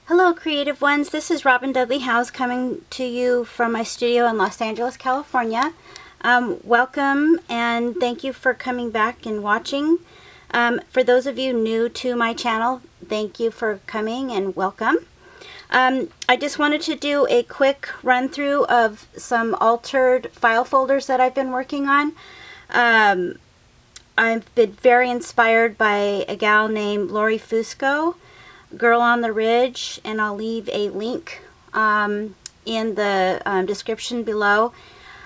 Hello creative ones, this is Robin Dudley Howes coming to you from my studio in Los Angeles, California. Welcome and thank you for coming back and watching. For those of you new to my channel, thank you for coming and welcome. I just wanted to do a quick run through of some altered file folders that I've been working on. I've been very inspired by a gal named Lori Fusco, Girlontheridge, and I'll leave a link in the description below.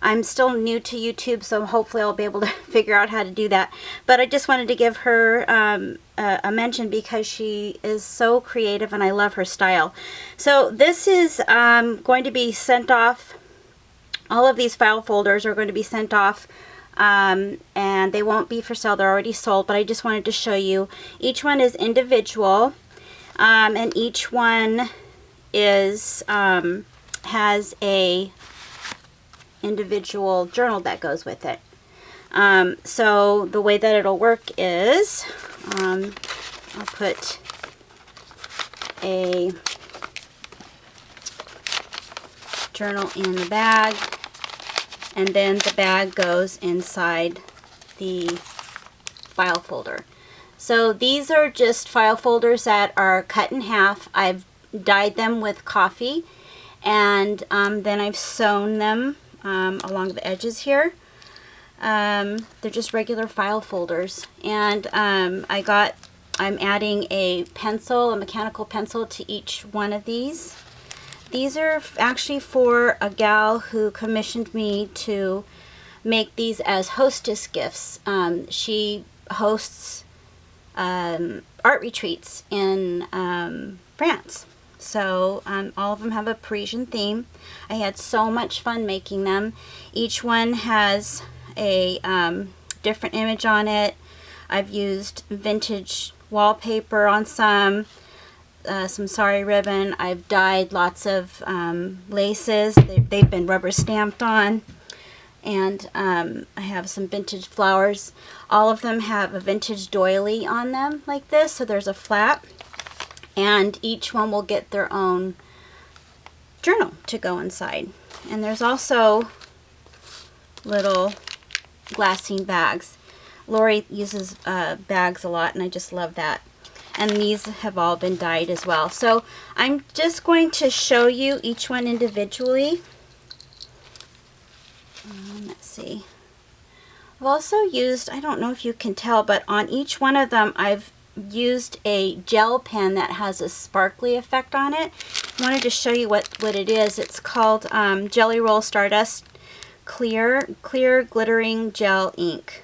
I'm still new to YouTube, so hopefully I'll be able to figure out how to do that. But I just wanted to give her a mention because she is so creative and I love her style. So this is going to be sent off. All of these file folders are going to be sent off, and they won't be for sale. They're already sold, but I just wanted to show you. Each one is individual. And each one is has a individual journal that goes with it. So the way that it'll work is I'll put a journal in the bag, and then the bag goes inside the file folder. So these are just file folders that are cut in half. I've dyed them with coffee, and then I've sewn them along the edges here. They're just regular file folders, and I'm adding a pencil, a mechanical pencil, to each one of these. These are actually for a gal who commissioned me to make these as hostess gifts. She hosts art retreats in France. So all of them have a Parisian theme. I had so much fun making them. Each one has a different image on it. I've used vintage wallpaper on some sari ribbon. I've dyed lots of laces. They've been rubber stamped on. And I have some vintage flowers. All of them have a vintage doily on them like this, so there's a flap, and each one will get their own journal to go inside. And there's also little glassine bags. Lori uses bags a lot, and I just love that. And these have all been dyed as well. So I'm just going to show you each one individually. Let's see. I've also used, I don't know if you can tell, but on each one of them I've used a gel pen that has a sparkly effect on it. I wanted to show you what it is. It's called Jelly Roll Stardust Clear Glittering Gel Ink.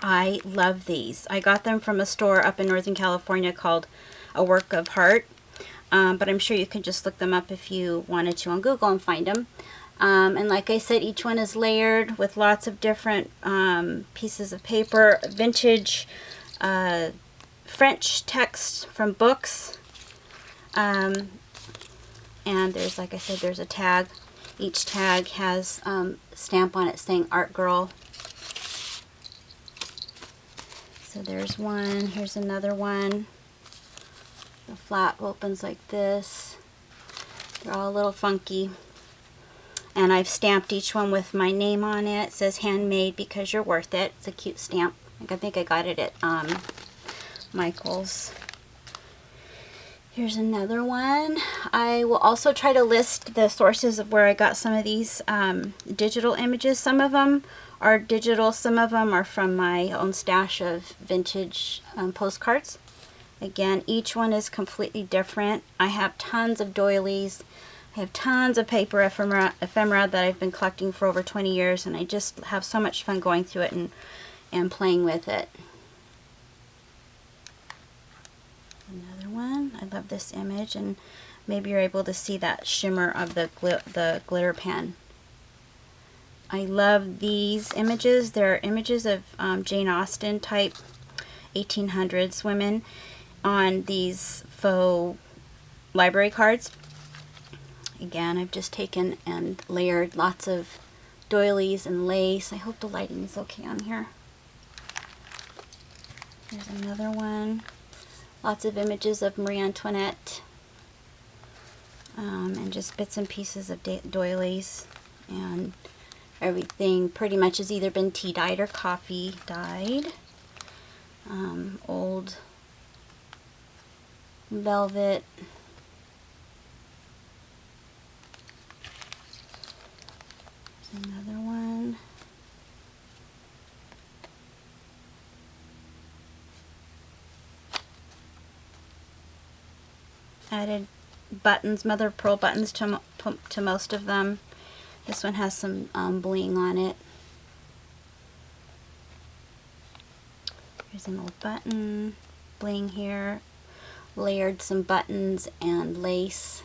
I love these. I got them from a store up in Northern California called A Work of Heart, but I'm sure you can just look them up if you wanted to on Google and find them. And like I said, each one is layered with lots of different pieces of paper, vintage French text from books, and there's, like I said, there's a tag. Each tag has a stamp on it saying Art Girl. So there's one, here's another one. The flap opens like this. They're all a little funky. And I've stamped each one with my name on it. It says handmade because you're worth it. It's a cute stamp. I think I got it at Michael's. Here's another one. I will also try to list the sources of where I got some of these digital images. Some of them are digital. Some of them are from my own stash of vintage postcards. Again, each one is completely different. I have tons of doilies. I have tons of paper ephemera that I've been collecting for over 20 years, and I just have so much fun going through it and playing with it. Another one. I love this image, and maybe you're able to see that shimmer of the glitter pen. I love these images. They're images of Jane Austen type 1800s women on these faux library cards. Again, I've just taken and layered lots of doilies and lace. I hope the lighting is okay on here. Here's another one. Lots of images of Marie Antoinette. and just bits and pieces of doilies, and everything pretty much has either been tea dyed or coffee dyed. Old velvet. There's another one. Added buttons, mother of pearl buttons to most of them. This one has some bling on it. Here's an old button, bling here. Layered some buttons and lace.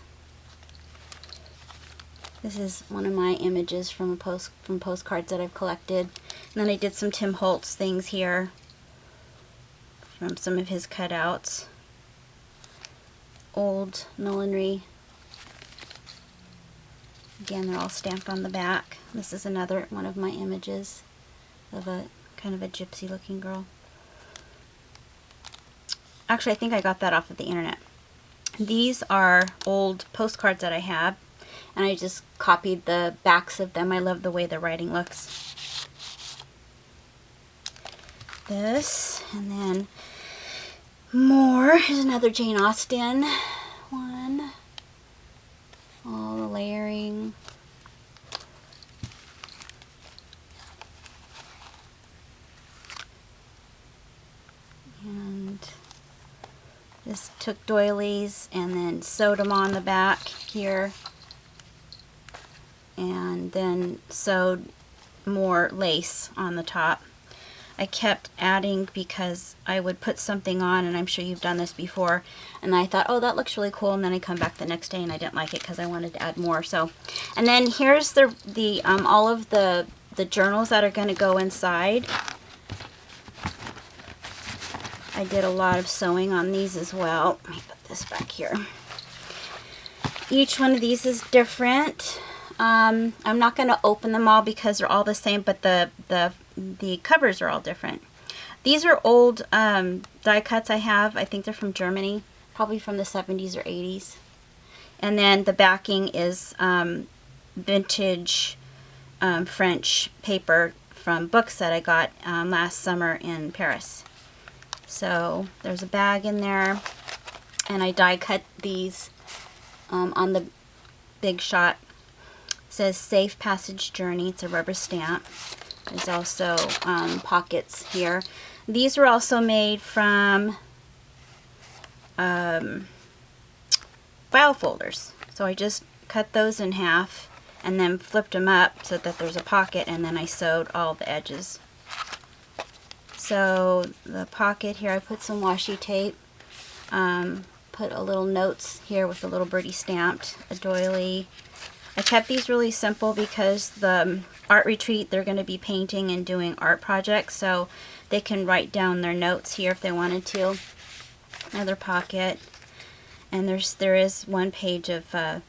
This is one of my images from postcards that I've collected. And then I did some Tim Holtz things here from some of his cutouts. Old millinery. Again, they're all stamped on the back. This is another one of my images of a kind of a gypsy looking girl. Actually, I think I got that off of the internet. These are old postcards that I have, and I just copied the backs of them. I love the way the writing looks. This, and then more. Here's another Jane Austen one. All the layering. And just took doilies and then sewed them on the back here. And then sewed more lace on the top. I kept adding because I would put something on, and I'm sure you've done this before, and I thought, oh, that looks really cool, and then I come back the next day and I didn't like it because I wanted to add more. So, and then here's the all of the journals that are going to go inside. I did a lot of sewing on these as well. Let me put this back here. Each one of these is different. I'm not going to open them all because they're all the same, but the covers are all different. These are old die cuts I have. I think they're from Germany, probably from the 70s or 80s. And then the backing is vintage French paper from books that I got last summer in Paris. So there's a bag in there, and I die cut these on the Big Shot. It says Safe Passage Journey. It's a rubber stamp. There's also pockets here. These were also made from file folders. So I just cut those in half and then flipped them up so that there's a pocket, and then I sewed all the edges. So the pocket here, I put some washi tape, put a little notes here with a little birdie stamped, a doily. I kept these really simple because the art retreat, they're going to be painting and doing art projects, so they can write down their notes here if they wanted to. Another pocket, and there is one page of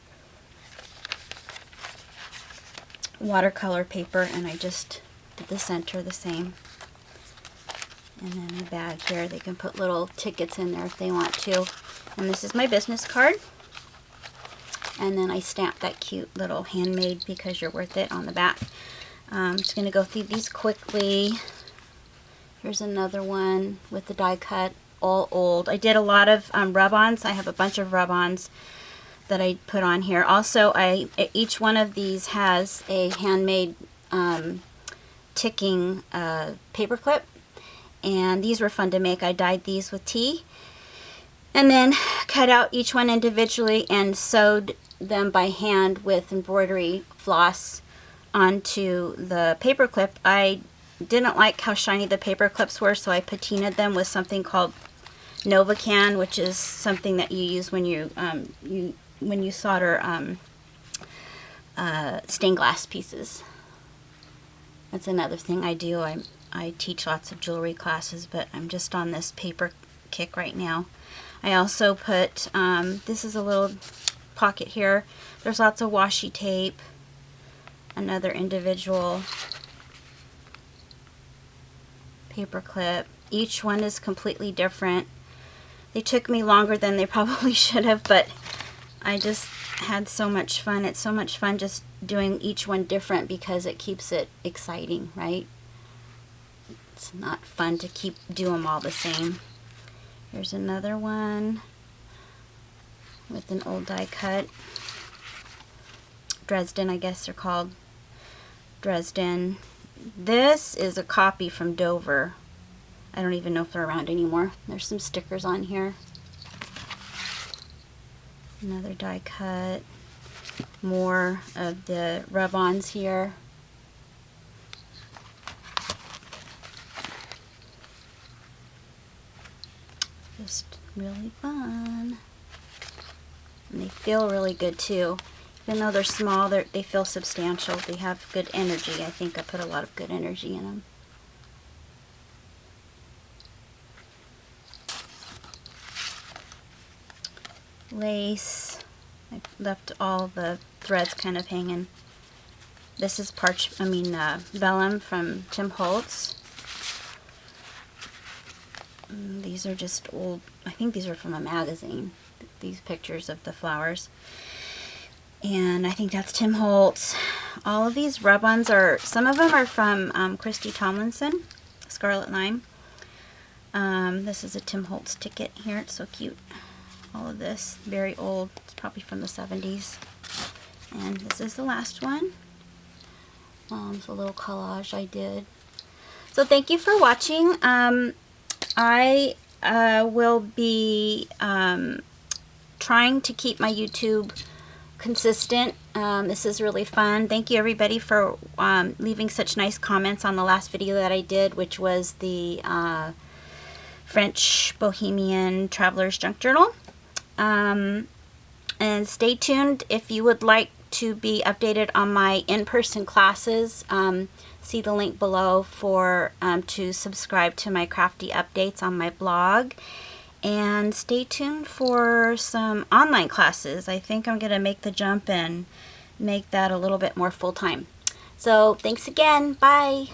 watercolor paper, and I just did the center the same. And then the bag here, they can put little tickets in there if they want to. And this is my business card. And then I stamped that cute little handmade because you're worth it on the back. I'm just going to go through these quickly. Here's another one with the die cut, all old. I did a lot of rub-ons. I have a bunch of rub-ons that I put on here. Also, each one of these has a handmade ticking paper clip. And these were fun to make. I dyed these with tea. And then cut out each one individually and sewed them by hand with embroidery floss onto the paper clip. I didn't like how shiny the paper clips were, so I patinaed them with something called Novacan, which is something that you use when you solder stained glass pieces. That's another thing I do. I teach lots of jewelry classes, but I'm just on this paper kick right now. I also put, this is a little pocket here. There's lots of washi tape. Another individual paper clip. Each one is completely different. They took me longer than they probably should have, but I just had so much fun. It's so much fun just doing each one different because it keeps it exciting, right? It's not fun to do them all the same. Here's another one with an old die cut. Dresden, I guess they're called. Dresden. This is a copy from Dover. I don't even know if they're around anymore. There's some stickers on here. Another die cut. More of the rub-ons here. Just really fun. And they feel really good too. Even though they're small, they feel substantial. They have good energy. I think I put a lot of good energy in them. Lace. I left all the threads kind of hanging. This is vellum from Tim Holtz. These are just old, I think these are from a magazine, these pictures of the flowers. And I think that's Tim Holtz. All of these rub-ons some of them are from Christy Tomlinson, Scarlet Lime. This is a Tim Holtz ticket here. It's so cute. All of this, very old. It's probably from the 70s. And this is the last one. It's a little collage I did. So thank you for watching. I will be trying to keep my YouTube consistent. This is really fun. Thank you everybody for leaving such nice comments on the last video that I did, which was the French Bohemian Traveler's Junk Journal. And stay tuned if you would like to be updated on my in-person classes. See the link below for to subscribe to my crafty updates on my blog. And stay tuned for some online classes. I think I'm going to make the jump and make that a little bit more full-time. So thanks again. Bye.